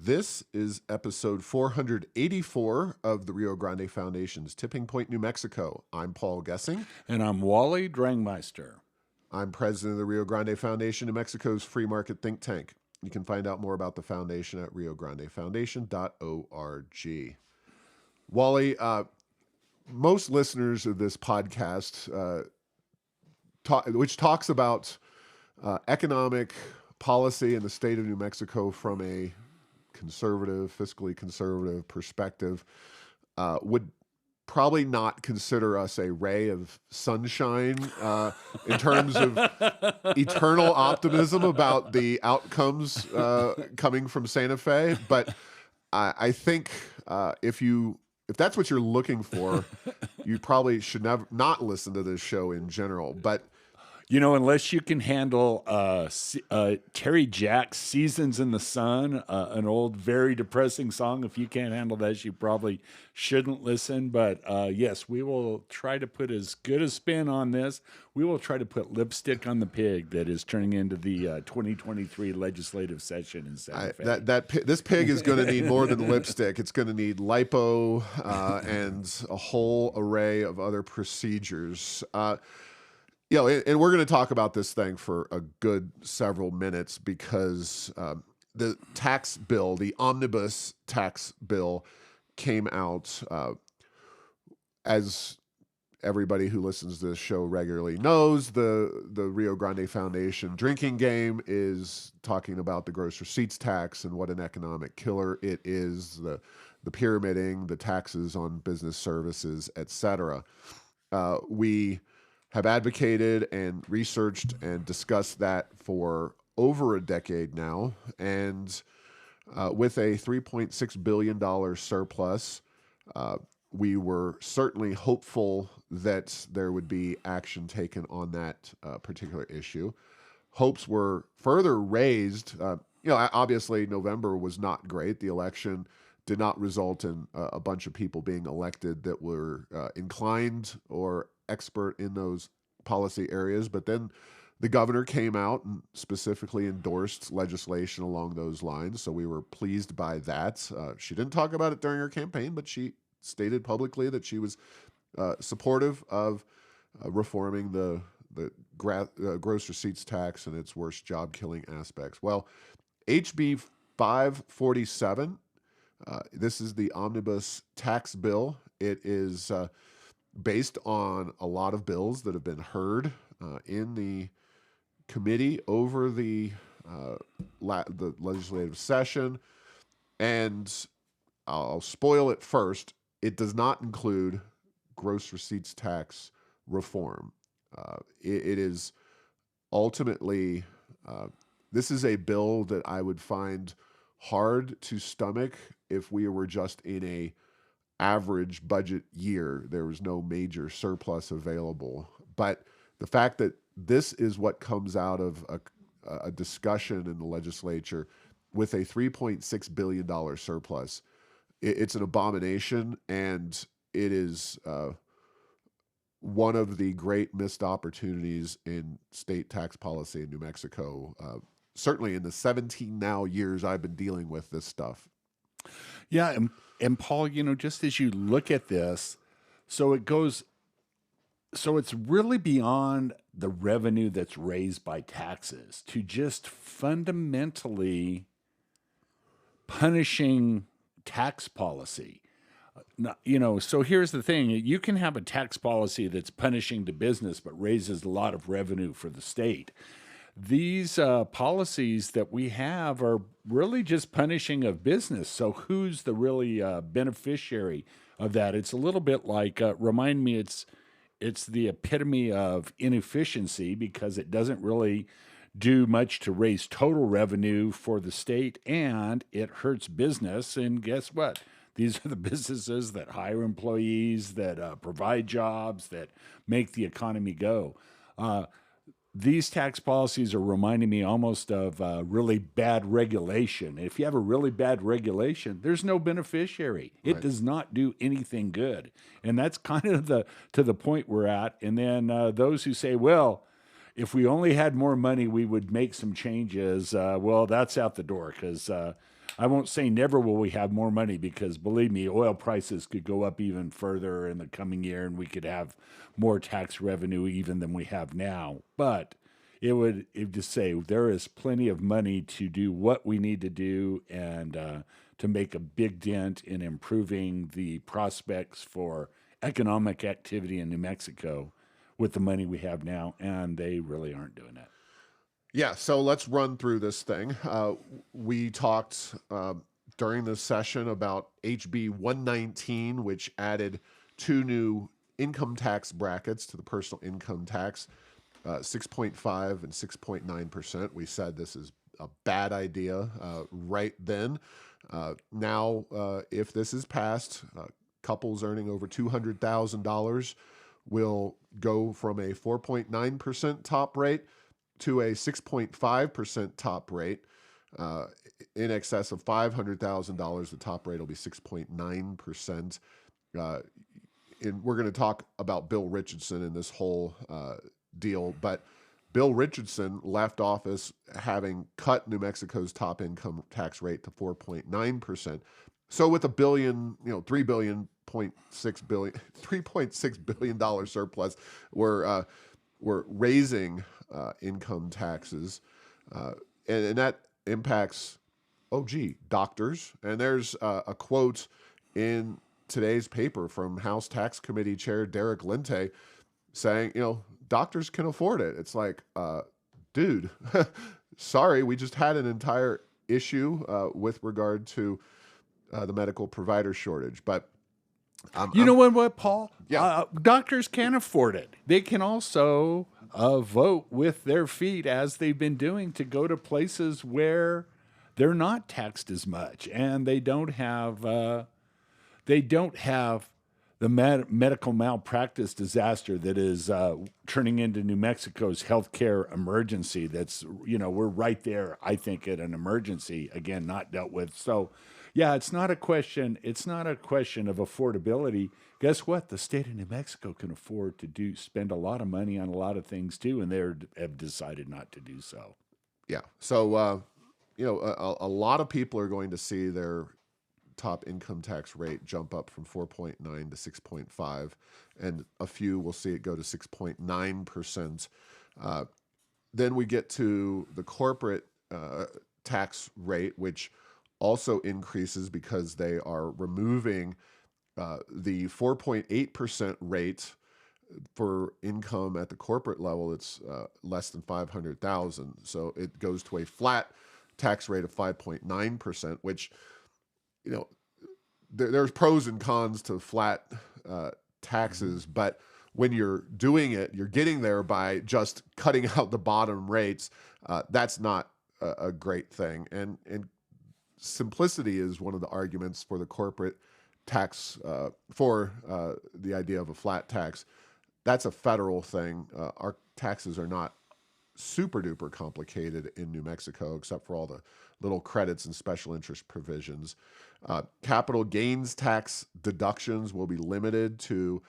This is episode 484 of the Rio Grande Foundation's Tipping Point, New Mexico. I'm Paul Gessing. And I'm Wally Drangmeister. I'm president of the Rio Grande Foundation, New Mexico's free market think tank. You can find out more about the foundation at riograndefoundation.org. Wally, most listeners of this podcast, which talks about economic policy in the state of New Mexico from a fiscally conservative perspective, would probably not consider us a ray of sunshine in terms of eternal optimism about the outcomes coming from Santa Fe. But I think if that's what you're looking for, you probably should not listen to this show in general. But you know, unless you can handle Terry Jack's "Seasons in the Sun," an old, very depressing song. If you can't handle that, you probably shouldn't listen. But yes, we will try to put as good a spin on this. We will try to put lipstick on the pig that is turning into the 2023 legislative session in Santa Fe. This pig is going to need more than lipstick. It's going to need lipo and a whole array of other procedures. And we're going to talk about this thing for a good several minutes because the tax bill, the omnibus tax bill, came out. As everybody who listens to this show regularly knows, the Rio Grande Foundation drinking game is talking about the gross receipts tax and what an economic killer it is, the pyramiding, the taxes on business services, etc. We have advocated and researched and discussed that for over a decade now. And with a $3.6 billion surplus, we were certainly hopeful that there would be action taken on that particular issue. Hopes were further raised. Obviously, November was not great. The election did not result in a bunch of people being elected that were inclined or expert in those policy areas. But then the governor came out and specifically endorsed legislation along those lines. So we were pleased by that. She didn't talk about it during her campaign, but she stated publicly that she was supportive of reforming the gross receipts tax and its worst job-killing aspects. Well, HB 547, this is the omnibus tax bill. It is based on a lot of bills that have been heard in the committee over the legislative session. And I'll spoil it first. It does not include gross receipts tax reform. It is ultimately, this is a bill that I would find hard to stomach if we were just in a average budget year. There was no major surplus available. But the fact that this is what comes out of a discussion in the legislature with a $3.6 billion surplus, it's an abomination, and it is one of the great missed opportunities in state tax policy in New Mexico, certainly in the 17 now years I've been dealing with this stuff. Yeah, and Paul, just as you look at this, so it's really beyond the revenue that's raised by taxes to just fundamentally punishing tax policy. So here's the thing. You can have a tax policy that's punishing the business but raises a lot of revenue for the state. These policies that we have are really just punishing of business. So who's the really beneficiary of that? It's a little bit like, remind me, it's the epitome of inefficiency because it doesn't really do much to raise total revenue for the state, and it hurts business. And guess what? These are the businesses that hire employees, that provide jobs, that make the economy go. These tax policies are reminding me almost of really bad regulation. If you have a really bad regulation, there's no beneficiary. It Right. does not do anything good. And that's kind of to the point we're at. And then those who say, well, if we only had more money, we would make some changes. Well, that's out the door because I won't say never will we have more money because believe me, oil prices could go up even further in the coming year and we could have more tax revenue even than we have now. But it would just say there is plenty of money to do what we need to do and to make a big dent in improving the prospects for economic activity in New Mexico with the money we have now, and they really aren't doing that. Yeah, so let's run through this thing. We talked during the session about HB 119, which added 2 new income tax brackets to the personal income tax, 6.5 and 6.9%. We said this is a bad idea right then. Now, if this is passed, couples earning over $200,000 will go from a 4.9% top rate to a 6.5% top rate. In excess of $500,000, the top rate will be 6.9%. And we're going to talk about Bill Richardson in this whole deal, but Bill Richardson left office having cut New Mexico's top income tax rate to 4.9%. So with $3.6 billion surplus, we're raising income taxes, and that impacts, doctors. And there's a quote in today's paper from House Tax Committee Chair Derek Lente saying, doctors can afford it. It's like, dude, sorry, we just had an entire issue with regard to the medical provider shortage. But You know what, Paul? Yeah. Doctors can afford it. They can also vote with their feet, as they've been doing, to go to places where they're not taxed as much, and they don't have the medical malpractice disaster that is turning into New Mexico's healthcare emergency. That's we're right there, I think, at an emergency again, not dealt with. So, yeah, it's not a question. It's not a question of affordability. Guess what? The state of New Mexico can afford to spend a lot of money on a lot of things too, and they have decided not to do so. Yeah. So, a lot of people are going to see their top income tax rate jump up from 4.9 to 6.5, and a few will see it go to 6.9%. Then we get to the corporate tax rate, which also increases because they are removing the 4.8% rate for income at the corporate level. It's less than 500,000. So it goes to a flat tax rate of 5.9%, which, there's pros and cons to flat taxes, but when you're doing it, you're getting there by just cutting out the bottom rates. That's not a great thing. And simplicity is one of the arguments for the corporate tax, for the idea of a flat tax. That's a federal thing. Our taxes are not super duper complicated in New Mexico, except for all the little credits and special interest provisions. Capital gains tax deductions will be limited to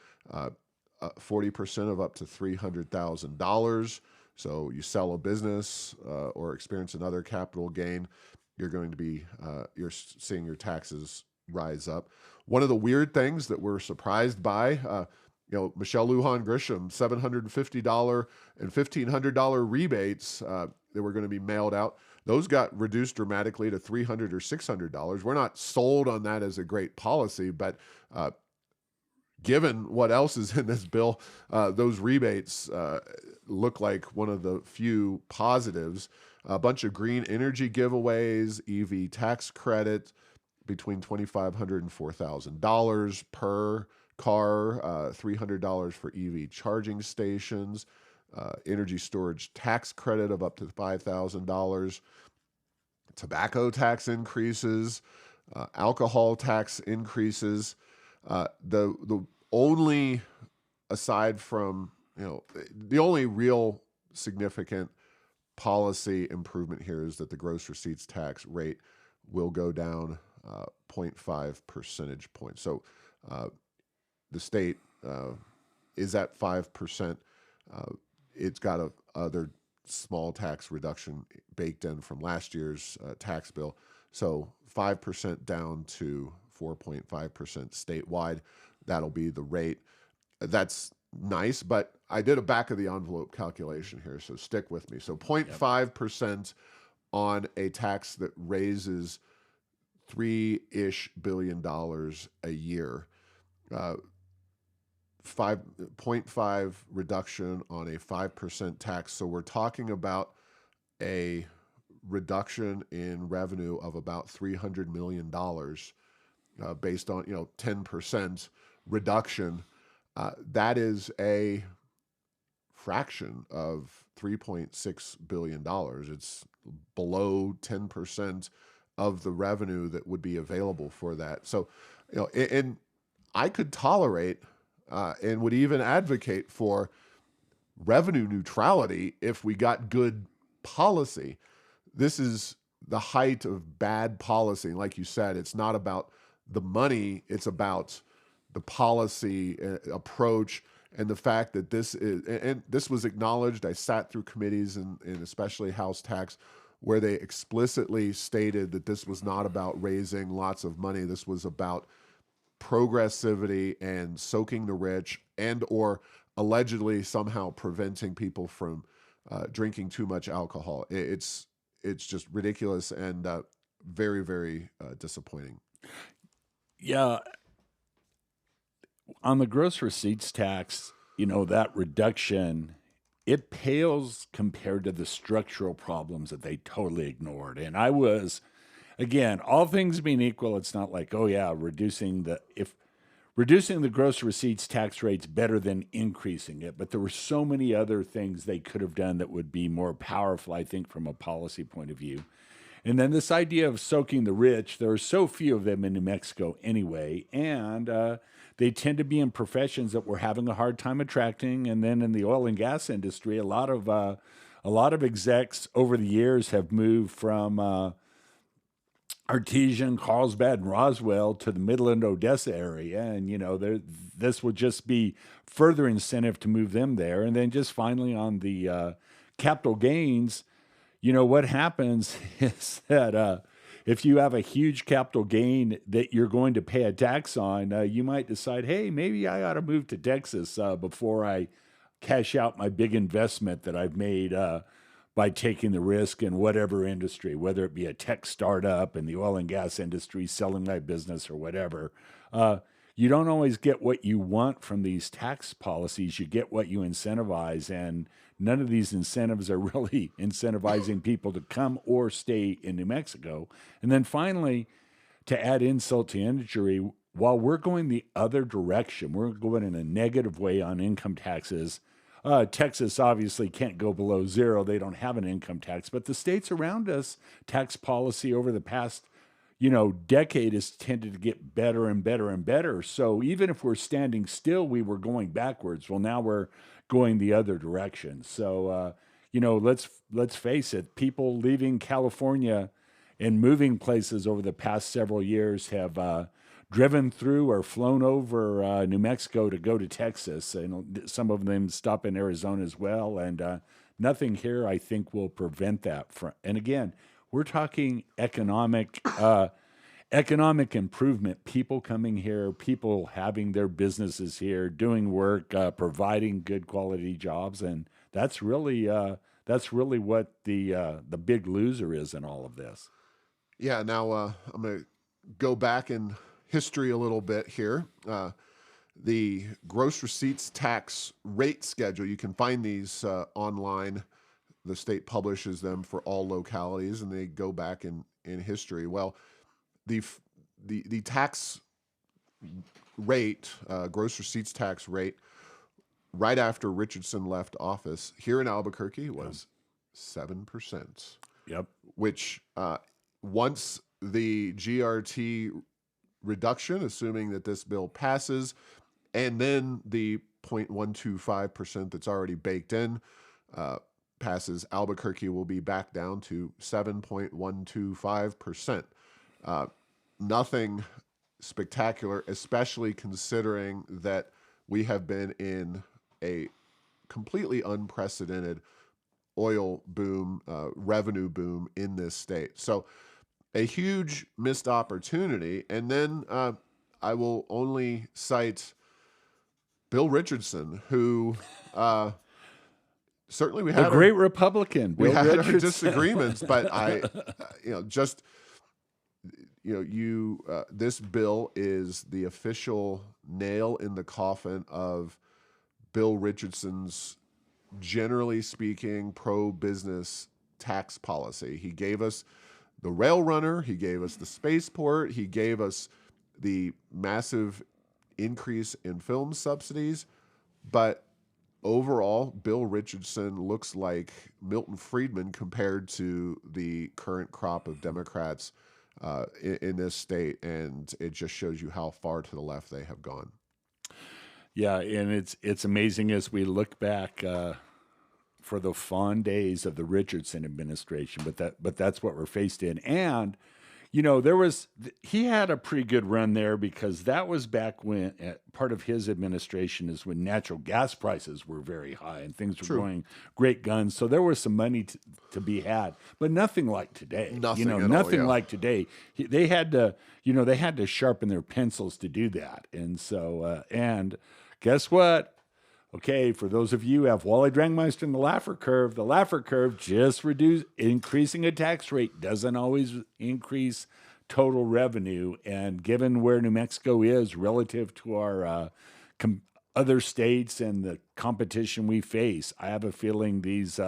40% of up to $300,000. So you sell a business or experience another capital gain, you're going to be you're seeing your taxes rise up. One of the weird things that we're surprised by, Michelle Lujan Grisham, $750 and $1,500 rebates that were going to be mailed out. Those got reduced dramatically to $300 or $600. We're not sold on that as a great policy, but given what else is in this bill, those rebates look like one of the few positives. A bunch of green energy giveaways, EV tax credit between $2,500 and $4,000 per car, $300 for EV charging stations, energy storage tax credit of up to $5,000, tobacco tax increases, alcohol tax increases. The only, aside from, the only real significant policy improvement here is that the gross receipts tax rate will go down 0.5 percentage points. So the state is at 5%. it's got a other small tax reduction baked in from last year's tax bill. So 5% down to 4.5% statewide. That'll be the rate. That's nice, but I did a back of the envelope calculation here, so stick with me. So 0.5% on a tax that raises $3-ish billion a year. 5.5 reduction on a 5% tax. So we're talking about a reduction in revenue of about $300 million based on 10% reduction. That is a fraction of $3.6 billion. It's below 10% of the revenue that would be available for that. So, and I could tolerate and would even advocate for revenue neutrality if we got good policy. This is the height of bad policy. Like you said, it's not about the money, it's about the policy approach and the fact that this is, and this was acknowledged. I sat through committees and especially House Tax where they explicitly stated that this was not about raising lots of money. This was about progressivity and soaking the rich and or allegedly somehow preventing people from drinking too much alcohol. It's just ridiculous and very, very disappointing. Yeah. On the gross receipts tax, that reduction, it pales compared to the structural problems that they totally ignored. And I was, again, all things being equal, it's not like, oh yeah, reducing the gross receipts tax rate's better than increasing it. But there were so many other things they could have done that would be more powerful, I think, from a policy point of view. And then this idea of soaking the rich, there are so few of them in New Mexico anyway, and they tend to be in professions that we're having a hard time attracting. And then in the oil and gas industry, a lot of execs over the years have moved from Artesian, Carlsbad, and Roswell to the Midland, Odessa area, and this would just be further incentive to move them there. And then just finally on the capital gains. What happens is that if you have a huge capital gain that you're going to pay a tax on, you might decide, hey, maybe I ought to move to Texas before I cash out my big investment that I've made by taking the risk in whatever industry, whether it be a tech startup in the oil and gas industry, selling my business or whatever. You don't always get what you want from these tax policies. You get what you incentivize, and none of these incentives are really incentivizing people to come or stay in New Mexico. And then finally, to add insult to injury, while we're going the other direction, we're going in a negative way on income taxes. Texas obviously can't go below zero. They don't have an income tax. But the states around us, tax policy over the past decade has tended to get better and better and better. So even if we're standing still, we were going backwards. Well, now we're going the other direction. So, let's face it. People leaving California and moving places over the past several years have driven through or flown over New Mexico to go to Texas. And some of them stop in Arizona as well. And nothing here, I think, will prevent that. And again, we're talking economic improvement. People coming here, people having their businesses here, doing work, providing good quality jobs, and that's really what the big loser is in all of this. Yeah. Now I'm going to go back in history a little bit here. The gross receipts tax rate schedule. You can find these online. The state publishes them for all localities, and they go back in history. Well, the tax rate, gross receipts tax rate, right after Richardson left office here in Albuquerque was 7%. Yep. Which once the GRT reduction, assuming that this bill passes, and then the 0.125% that's already baked in passes, Albuquerque will be back down to 7.125%. Nothing spectacular, especially considering that we have been in a completely unprecedented oil boom, revenue boom in this state. So a huge missed opportunity. And then I will only cite Bill Richardson, who certainly The great Republican, we Bill had our Richardson. disagreements, but just this bill is the official nail in the coffin of Bill Richardson's, generally speaking, pro-business tax policy. He gave us the rail runner, he gave us the spaceport, he gave us the massive increase in film subsidies, but overall, Bill Richardson looks like Milton Friedman compared to the current crop of Democrats in this state, and it just shows you how far to the left they have gone. Yeah, and it's amazing as we look back for the fond days of the Richardson administration, but that's what we're faced in. And he had a pretty good run there because that was back when part of his administration is when natural gas prices were very high and things were going great guns. So there was some money to be had, but nothing like today. Nothing like today. They had to sharpen their pencils to do that. And so, and guess what? Okay, for those of you who have Wally Drangmeister and the Laffer curve just increasing a tax rate doesn't always increase total revenue. And given where New Mexico is relative to our other states and the competition we face, I have a feeling these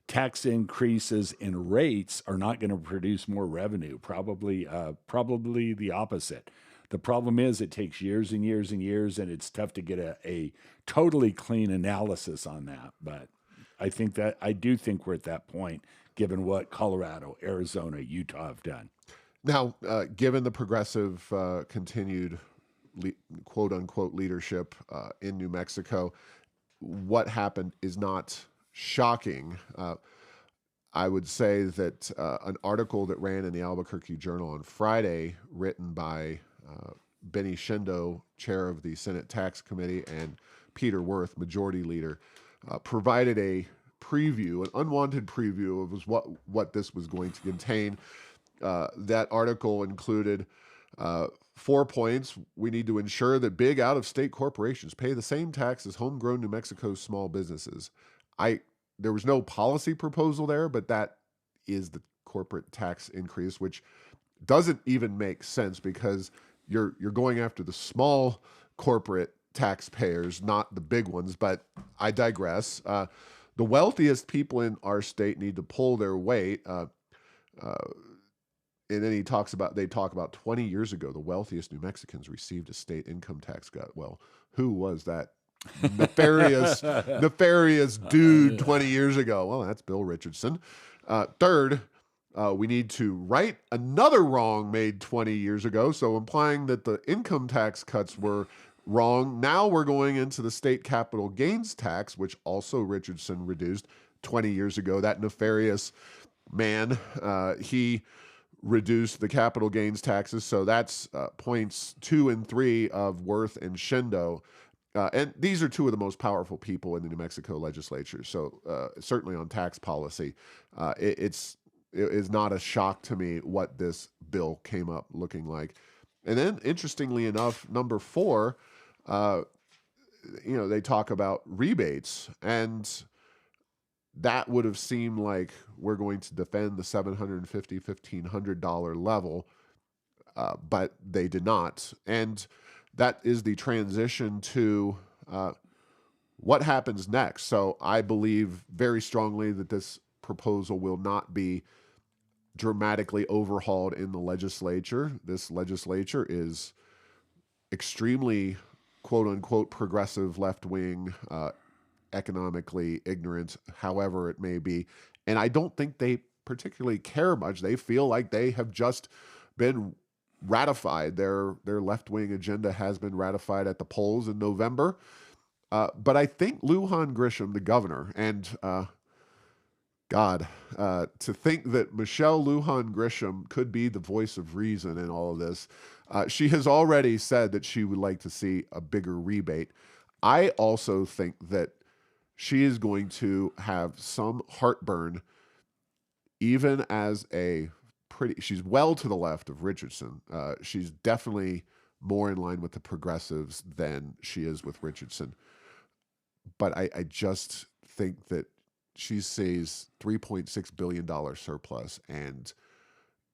tax increases in rates are not going to produce more revenue. Probably the opposite. The problem is it takes years and years and years, and it's tough to get a totally clean analysis on that. But I do think we're at that point, given what Colorado, Arizona, Utah have done. Now, given the progressive continued quote unquote leadership in New Mexico, what happened is not shocking. I would say that an article that ran in the Albuquerque Journal on Friday, written by Benny Shindo, chair of the Senate Tax Committee, and Peter Wirth, majority leader, provided a preview, an unwanted preview of what this was going to contain. That article included 4 points. We need to ensure that big out-of-state corporations pay the same tax as homegrown New Mexico small businesses. There was no policy proposal there, but that is the corporate tax increase, which doesn't even make sense because you're going after the small corporate taxpayers, not the big ones. But I digress. The wealthiest people in our state need to pull their weight. And then they talk about 20 years ago, the wealthiest New Mexicans received a state income tax cut. Well, who was that nefarious dude 20 years ago? Well, that's Bill Richardson. Third, we need to right another wrong made 20 years ago, so implying that the income tax cuts were wrong. Now we're going into the state capital gains tax, which also Richardson reduced 20 years ago. That nefarious man, he reduced the capital gains taxes, so that's points 2 and 3 of Wirth and Shindo. And these are two of the most powerful people in the New Mexico legislature. So certainly on tax policy, it is not a shock to me what this bill came up looking like. And then, interestingly enough, number 4, they talk about rebates, and that would have seemed like we're going to defend the $750, $1,500 level, but they did not. And that is the transition to what happens next. So I believe very strongly that this proposal will not be dramatically overhauled in the legislature. This legislature is extremely, quote unquote, progressive, left-wing, economically ignorant, however it may be. And I don't think they particularly care much. They feel like they have just been ratified. Their left-wing agenda has been ratified at the polls in November. But I think Lujan Grisham, the governor, and to think that Michelle Lujan Grisham could be the voice of reason in all of this. She has already said that she would like to see a bigger rebate. I also think that she is going to have some heartburn, even as a she's well to the left of Richardson. She's definitely more in line with the progressives than she is with Richardson. But I just think that she sees $3.6 billion surplus, and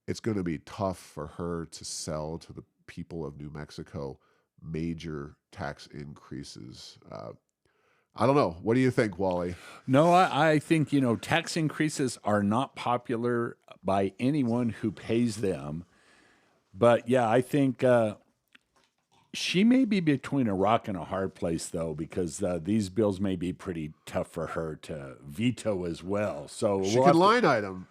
it's going to be tough for her to sell to the people of New Mexico major tax increases. I don't know. What do you think, Wally? No, I think, tax increases are not popular by anyone who pays them. But yeah, I think she may be between a rock and a hard place, though, because these bills may be pretty tough for her to veto as well. So She we'll could have to, line item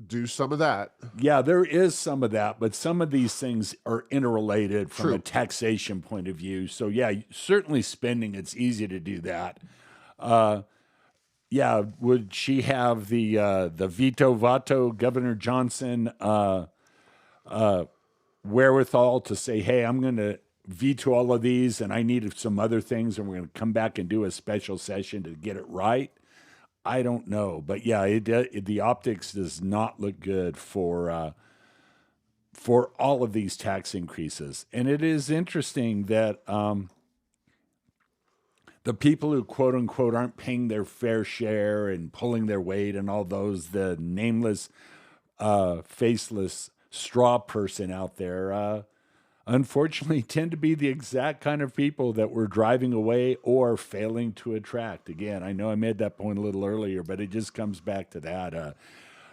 do some of that. yeah, there is some of that, but some of these things are interrelated from a True. taxation point of view. So yeah, certainly spending, it's easy to do that. Uh, yeah, would she have the veto vato Governor Johnson wherewithal to say, "Hey, I'm going to veto all of these, and I need some other things, and we're going to come back and do a special session to get it right"? I don't know, but yeah, the optics does not look good for all of these tax increases, and it is interesting that the people who quote unquote aren't paying their fair share and pulling their weight and all those, the nameless, faceless straw person out there, unfortunately tend to be the exact kind of people that we're driving away or failing to attract. Again, I know I made that point a little earlier, but it just comes back to that.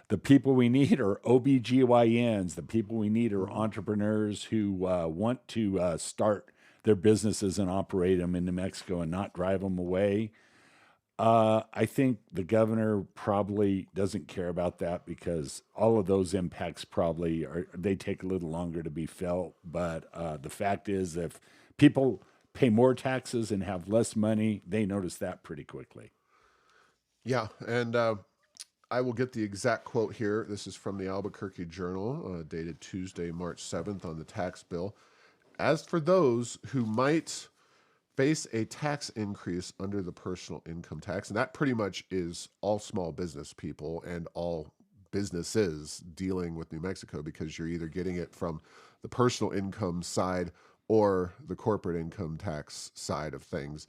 The people we need are OBGYNs. The people we need are entrepreneurs who want to start their businesses and operate them in New Mexico and not drive them away. I think the governor probably doesn't care about that because all of those impacts probably they take a little longer to be felt. But the fact is, if people pay more taxes and have less money, they notice that pretty quickly. Yeah, and I will get the exact quote here. This is from the Albuquerque Journal, dated Tuesday, March 7th, on the tax bill. As for those who might face a tax increase under the personal income tax, and that pretty much is all small business people and all businesses dealing with New Mexico, because you're either getting it from the personal income side or the corporate income tax side of things.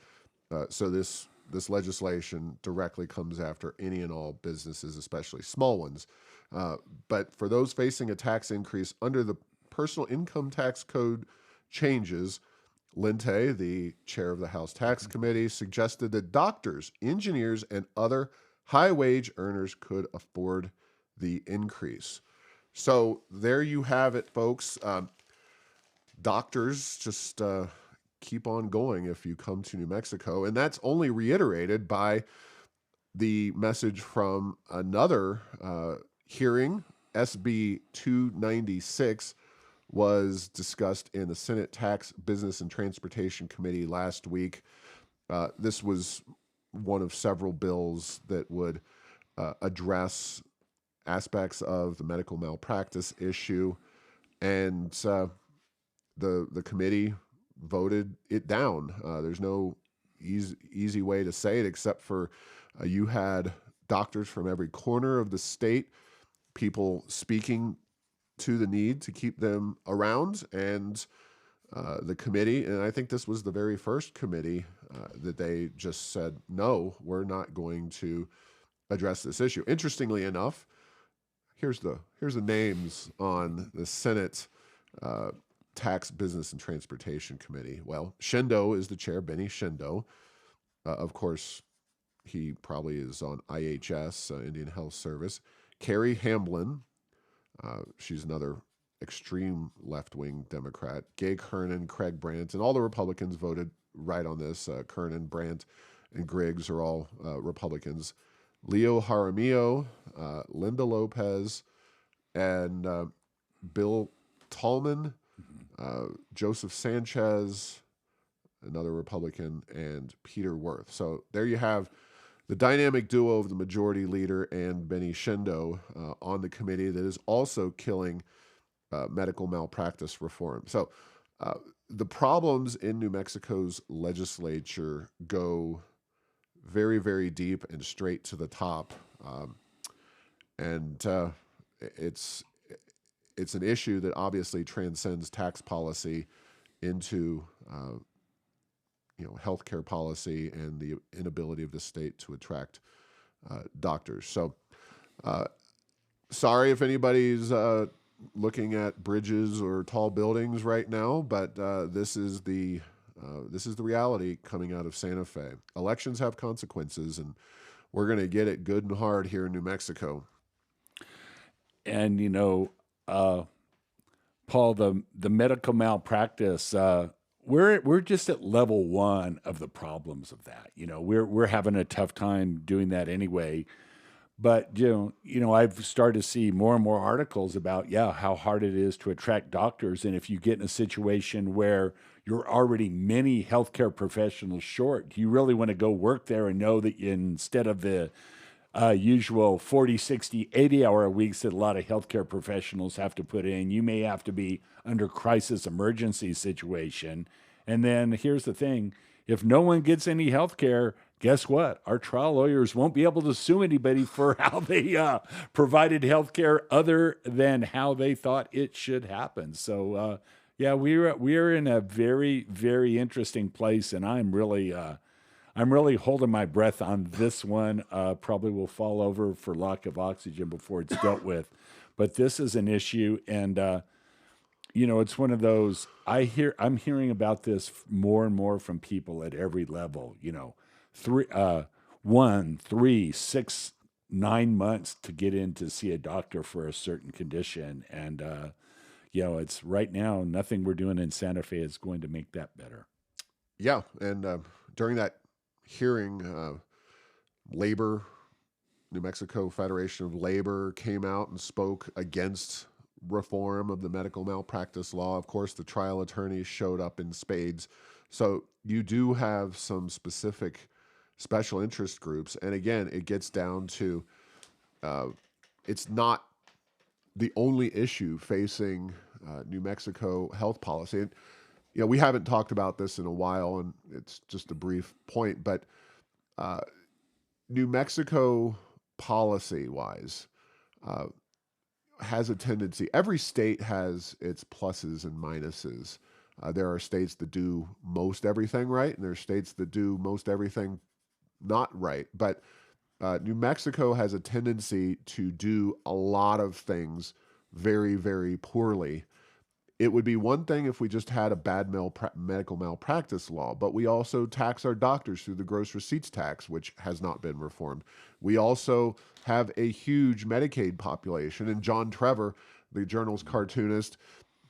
So this legislation directly comes after any and all businesses, especially small ones. But for those facing a tax increase under the personal income tax code changes, Linte, the chair of the House Tax Committee, suggested that doctors, engineers, and other high-wage earners could afford the increase. So there you have it, folks. Doctors, just keep on going if you come to New Mexico. And that's only reiterated by the message from another hearing. SB 296 was discussed in the Senate Tax, Business, and Transportation Committee last week. This was one of several bills that would address aspects of the medical malpractice issue, and the committee voted it down. There's no easy way to say it except for you had doctors from every corner of the state, people speaking to the need to keep them around, and the committee, and I think this was the very first committee that they just said, no, we're not going to address this issue. Interestingly enough, here's the names on the Senate Tax, Business, and Transportation Committee. Well, Shindo is the chair, Benny Shindo. Of course, he probably is on IHS, Indian Health Service. Carrie Hamblin, she's another extreme left-wing Democrat. Gay Kernan, Craig Brandt, and all the Republicans voted right on this. Kernan, Brandt, and Griggs are all Republicans. Leo Jaramillo, Linda Lopez, and Bill Tallman, Joseph Sanchez, another Republican, and Peter Worth. So there you have the dynamic duo of the majority leader and Benny Shindo on the committee that is also killing medical malpractice reform. So the problems in New Mexico's legislature go very, very deep and straight to the top. And it's an issue that obviously transcends tax policy into healthcare policy and the inability of the state to attract doctors. So sorry if anybody's looking at bridges or tall buildings right now, but this is the reality coming out of Santa Fe. Elections have consequences, and we're going to get it good and hard here in New Mexico. And Paul, the medical malpractice, we're just at level one of the problems of that. We're having a tough time doing that anyway. But I've started to see more and more articles about how hard it is to attract doctors, and if you get in a situation where you're already many healthcare professionals short, do you really want to go work there and know that instead of the usual 40, 60, 80-hour weeks that a lot of healthcare professionals have to put in, you may have to be under crisis emergency situation. And then here's the thing: if no one gets any healthcare, guess what? Our trial lawyers won't be able to sue anybody for how they provided healthcare other than how they thought it should happen. So, we're in a very, very interesting place, and I'm really holding my breath on this one. Probably will fall over for lack of oxygen before it's dealt with. But this is an issue, and it's one of those. I'm hearing about this more and more from people at every level. 1, 3, 6, 9 months to get in to see a doctor for a certain condition, and it's right now nothing we're doing in Santa Fe is going to make that better. Yeah, and during that hearing, Labor, New Mexico Federation of Labor came out and spoke against reform of the medical malpractice law. Of course, the trial attorneys showed up in spades. So you do have some specific special interest groups. And again, it gets down to it's not the only issue facing New Mexico health policy. And, we haven't talked about this in a while, and it's just a brief point, but New Mexico policy-wise has a tendency, every state has its pluses and minuses. There are states that do most everything right, and there are states that do most everything not right. But New Mexico has a tendency to do a lot of things very, very poorly. It would be one thing if we just had a bad medical malpractice law, but we also tax our doctors through the gross receipts tax, which has not been reformed. We also have a huge Medicaid population, and John Trevor, the Journal's cartoonist,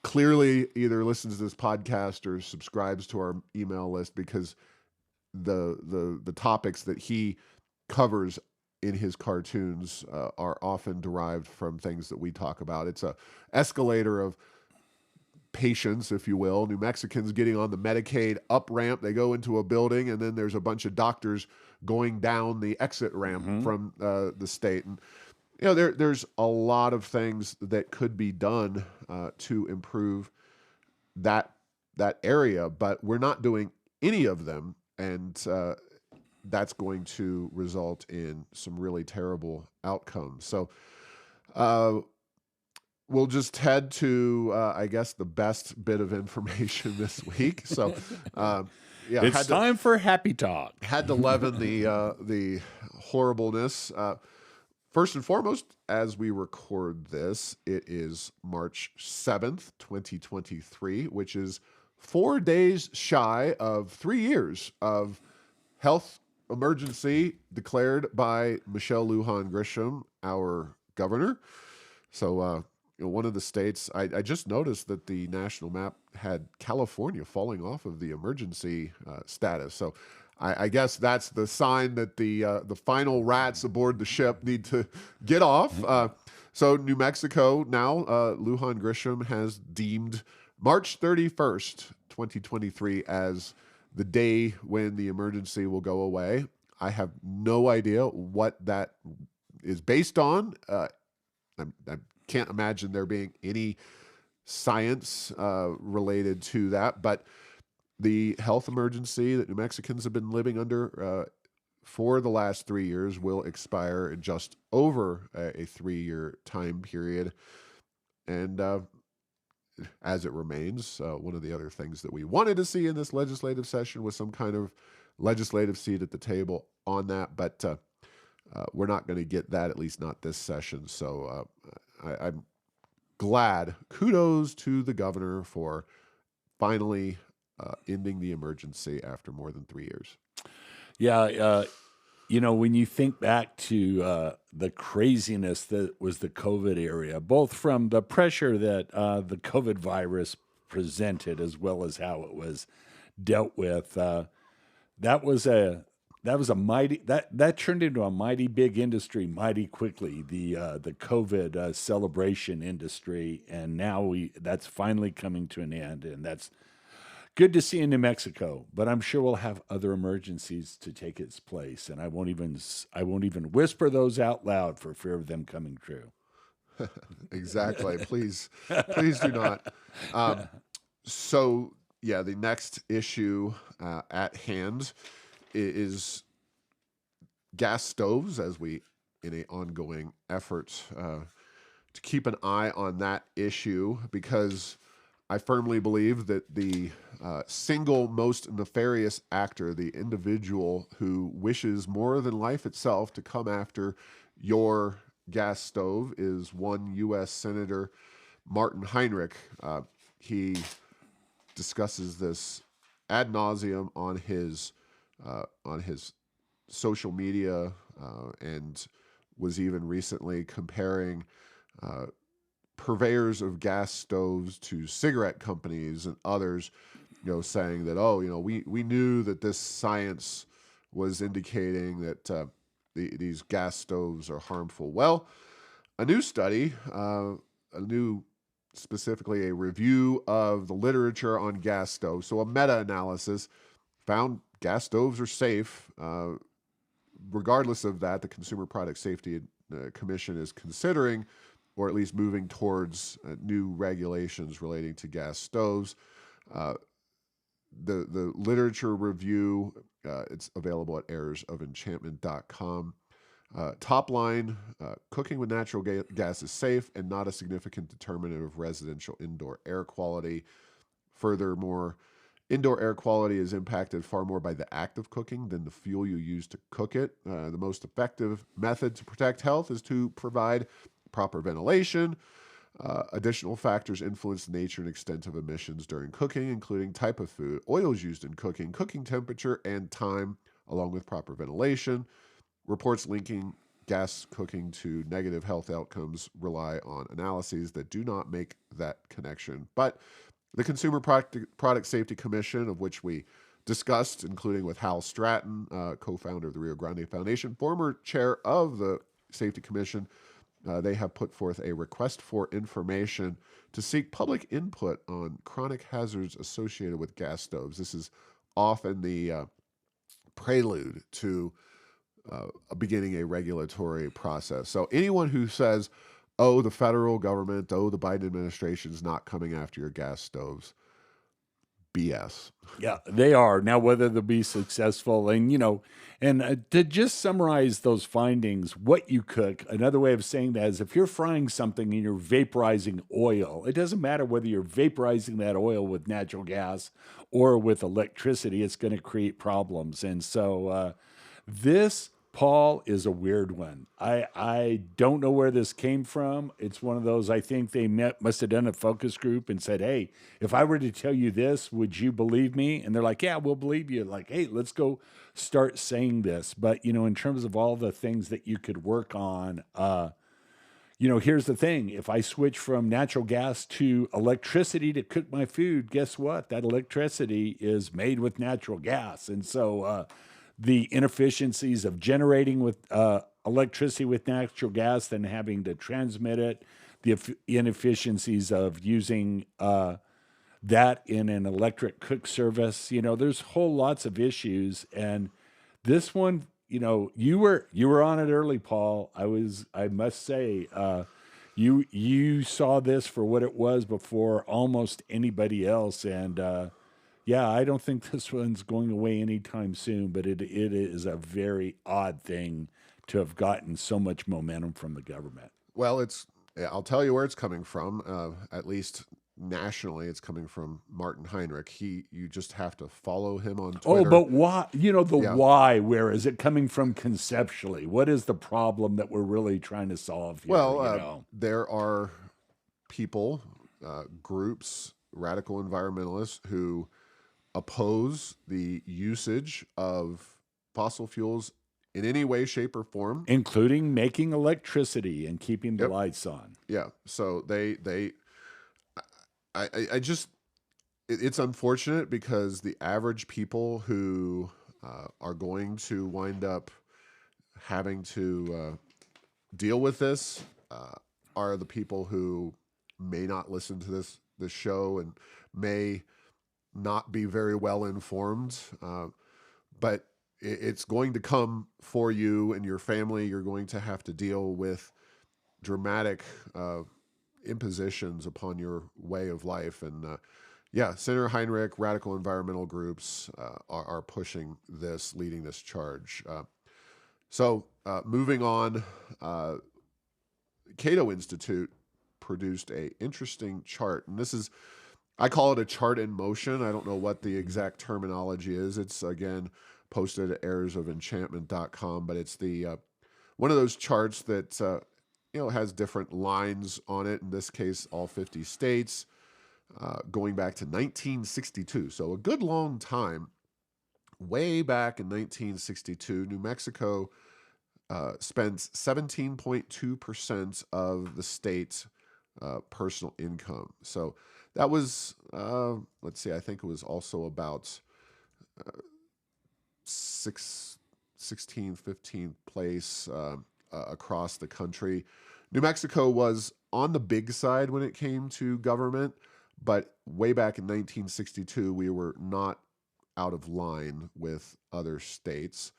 clearly either listens to this podcast or subscribes to our email list, because the topics that he covers in his cartoons are often derived from things that we talk about. It's a escalator of patients, if you will. New Mexicans getting on the Medicaid up ramp, they go into a building, and then there's a bunch of doctors going down the exit ramp from the state. And there's a lot of things that could be done to improve that area, but we're not doing any of them, and that's going to result in some really terrible outcomes. So we'll just head to, I guess, the best bit of information this week. So, it's time for Happy Talk. Had to leaven the horribleness. First and foremost, as we record this, it is March 7th, 2023, which is 4 days shy of 3 years of health emergency declared by Michelle Lujan Grisham, our governor. So, one of the states, I just noticed that the national map had California falling off of the emergency status. So I guess that's the sign that the final rats aboard the ship need to get off. So New Mexico now, Lujan Grisham has deemed March 31st, 2023 as the day when the emergency will go away. I have no idea what that is based on. I can't imagine there being any science related to that, but the health emergency that New Mexicans have been living under for the last 3 years will expire in just over a 3-year time period. And as it remains, one of the other things that we wanted to see in this legislative session was some kind of legislative seat at the table on that, but we're not going to get that, at least not this session. So I'm glad. Kudos to the governor for finally ending the emergency after more than 3 years. Yeah, when you think back to the craziness that was the COVID area, both from the pressure that the COVID virus presented as well as how it was dealt with, that was a mighty that turned into a mighty big industry mighty quickly. The COVID celebration industry, and now that's finally coming to an end, and that's good to see in New Mexico, but I'm sure we'll have other emergencies to take its place, and I won't even whisper those out loud for fear of them coming true. Exactly. Please do not. So yeah, the next issue at hand is gas stoves, as we in an ongoing effort to keep an eye on that issue, because I firmly believe that the single most nefarious actor, the individual who wishes more than life itself to come after your gas stove, is one U.S. Senator Martin Heinrich. He discusses this ad nauseum on his social media, and was even recently comparing purveyors of gas stoves to cigarette companies and others, saying that, we knew that this science was indicating that these gas stoves are harmful. Well, a new study, specifically a review of the literature on gas stoves, so a meta-analysis, found gas stoves are safe. Regardless of that, the Consumer Product Safety Commission is considering, or at least moving towards, new regulations relating to gas stoves. The literature review, it's available at errorsofenchantment.com. Top line, cooking with natural gas is safe and not a significant determinant of residential indoor air quality. Furthermore, indoor air quality is impacted far more by the act of cooking than the fuel you use to cook it. The most effective method to protect health is to provide proper ventilation. Additional factors influence the nature and extent of emissions during cooking, including type of food, oils used in cooking, cooking temperature, and time, along with proper ventilation. Reports linking gas cooking to negative health outcomes rely on analyses that do not make that connection. But the Consumer Product Safety Commission, of which we discussed, including with Hal Stratton, co-founder of the Rio Grande Foundation, former chair of the Safety Commission, they have put forth a request for information to seek public input on chronic hazards associated with gas stoves. This is often the prelude to beginning a regulatory process. So anyone who says, oh, the federal government, oh, the Biden administration is not coming after your gas stoves, BS. Yeah, they are. Now, whether they'll be successful, and to just summarize those findings, what you cook, another way of saying that is if you're frying something and you're vaporizing oil, it doesn't matter whether you're vaporizing that oil with natural gas or with electricity, it's going to create problems. And so this, Paul, is a weird one. I don't know where this came from. It's one of those, I think they must have done a focus group and said, hey, if I were to tell you this, would you believe me? And they're like, yeah, we'll believe you. Like, hey, let's go start saying this. But, in terms of all the things that you could work on, here's the thing. If I switch from natural gas to electricity to cook my food, guess what? That electricity is made with natural gas. And so, the inefficiencies of generating with electricity with natural gas, then having to transmit it, the inefficiencies of using that in an electric cook service. There's whole lots of issues, and this one, you were on it early, Paul. I must say, you saw this for what it was before almost anybody else, and Yeah, I don't think this one's going away anytime soon, but it is a very odd thing to have gotten so much momentum from the government. Well, I'll tell you where it's coming from. At least nationally, it's coming from Martin Heinrich. You just have to follow him on Oh, Twitter. but why? You know, the Yeah. why, where is it coming from conceptually? What is the problem that we're really trying to solve here? Well, You know, there are people, groups, radical environmentalists who oppose the usage of fossil fuels in any way, shape, or form. including making electricity and keeping the Yep. lights on. Yeah. So I just, it's unfortunate because the average people who are going to wind up having to deal with this are the people who may not listen to this show and may not be very well informed. But it's going to come for you and your family. You're going to have to deal with dramatic impositions upon your way of life. And yeah, Senator Heinrich, radical environmental groups are pushing this, leading this charge. So moving on, Cato Institute produced a interesting chart, and this is, I call it a chart in motion. I don't know what the exact terminology is. It's again posted at errorsofenchantment.com, but it's the one of those charts that has different lines on it. In this case, all 50 states, going back to 1962. So a good long time. Way back in 1962, New Mexico spends 17.2% of the state's personal income. So that was, let's see, I think it was also about 16th, 15th place across the country. New Mexico was on the big side when it came to government, but way back in 1962, we were not out of line with other states.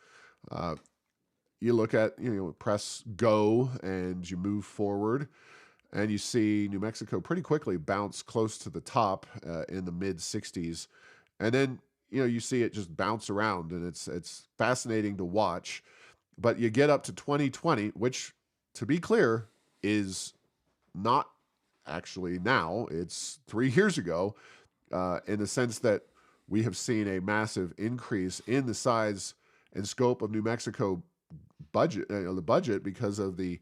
You look at, press go and you move forward and you see New Mexico pretty quickly bounce close to the top in the mid 60s. And then, you see it just bounce around, and it's fascinating to watch. But you get up to 2020, which, to be clear, is not actually now. It's 3 years ago, in the sense that we have seen a massive increase in the size and scope of New Mexico budget, the budget, because of the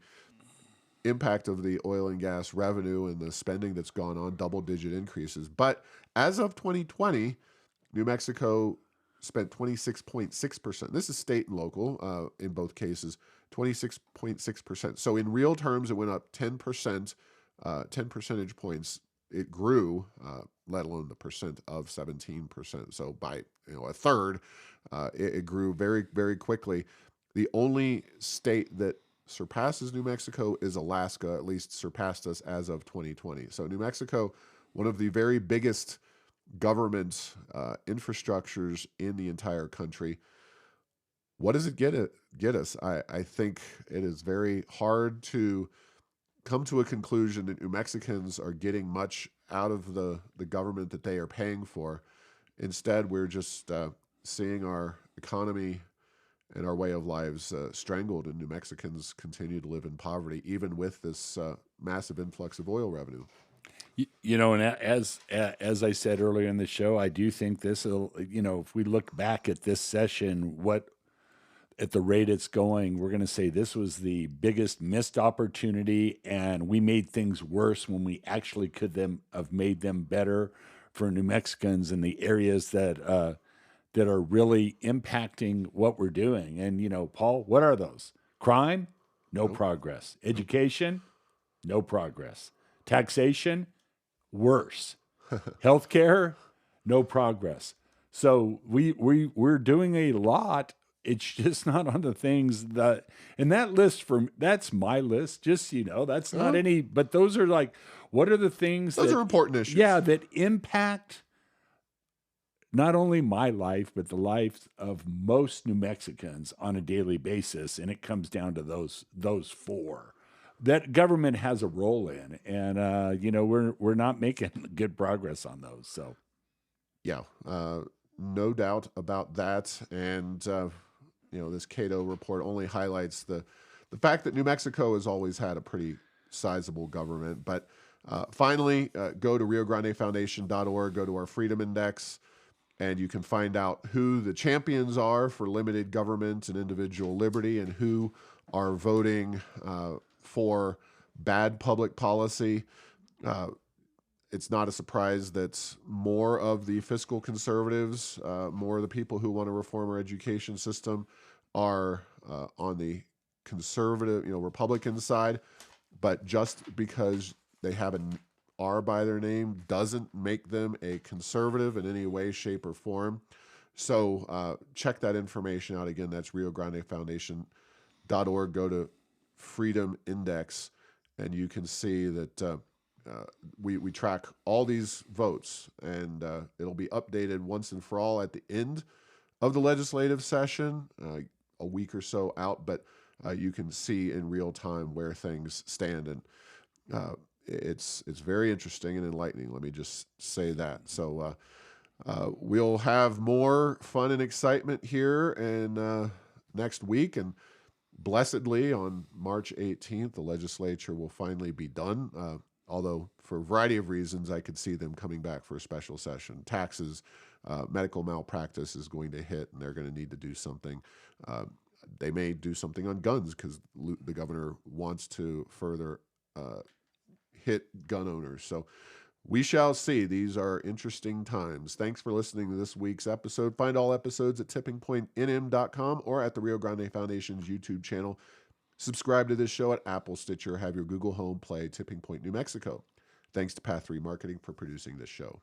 impact of the oil and gas revenue and the spending that's gone on, double-digit increases. But as of 2020, New Mexico spent 26.6%. This is state and local in both cases, 26.6%. So in real terms, it went up 10%, 10 percentage points. It grew, let alone the percent of 17%. So by a third, it grew very, very quickly. The only state that surpasses New Mexico is Alaska, at least surpassed us as of 2020. So New Mexico, one of the very biggest government infrastructures in the entire country. What does it get us? I think it is very hard to come to a conclusion that New Mexicans are getting much out of the government that they are paying for. Instead, we're just seeing our economy and our way of lives strangled, and New Mexicans continue to live in poverty, even with this massive influx of oil revenue. And as I said earlier in the show, I do think this will, if we look back at this session, at the rate it's going, we're going to say this was the biggest missed opportunity, and we made things worse when we actually could have made them better for New Mexicans in the areas that are really impacting what we're doing. And Paul, what are those? Crime, no progress. Education, no progress. Taxation, worse. Healthcare, no progress. So we're doing a lot. It's just not on the things that, and that list that's my list. Just that's not any. But those are like, what are the things? Those are important issues. Yeah, that impact not only my life, but the life of most New Mexicans on a daily basis. And it comes down to those four that government has a role in. And, we're not making good progress on those. So Yeah, no doubt about that. And this Cato report only highlights the fact that New Mexico has always had a pretty sizable government. But finally, go to RioGrandeFoundation.org, go to our Freedom Index, and you can find out who the champions are for limited government and individual liberty and who are voting for bad public policy. It's not a surprise that more of the fiscal conservatives, more of the people who want to reform our education system are on the conservative, Republican side. But just because they have an R by their name doesn't make them a conservative in any way, shape, or form. So check that information out. Again, that's RioGrandeFoundation.org. Go to Freedom Index, and you can see that we track all these votes, and it'll be updated once and for all at the end of the legislative session, a week or so out. But you can see in real time where things stand, and it's very interesting and enlightening. Let me just say that. So we'll have more fun and excitement here in next week, and blessedly on March 18th, the legislature will finally be done. Although for a variety of reasons, I could see them coming back for a special session. Taxes, medical malpractice is going to hit, and they're going to need to do something. They may do something on guns because the governor wants to further hit gun owners. So we shall see. These are interesting times. Thanks for listening to this week's episode. Find all episodes at tippingpointnm.com or at the Rio Grande Foundation's YouTube channel. Subscribe to this show at Apple, Stitcher, have your Google Home play Tipping Point New Mexico. Thanks to Path 3 Marketing for producing this show.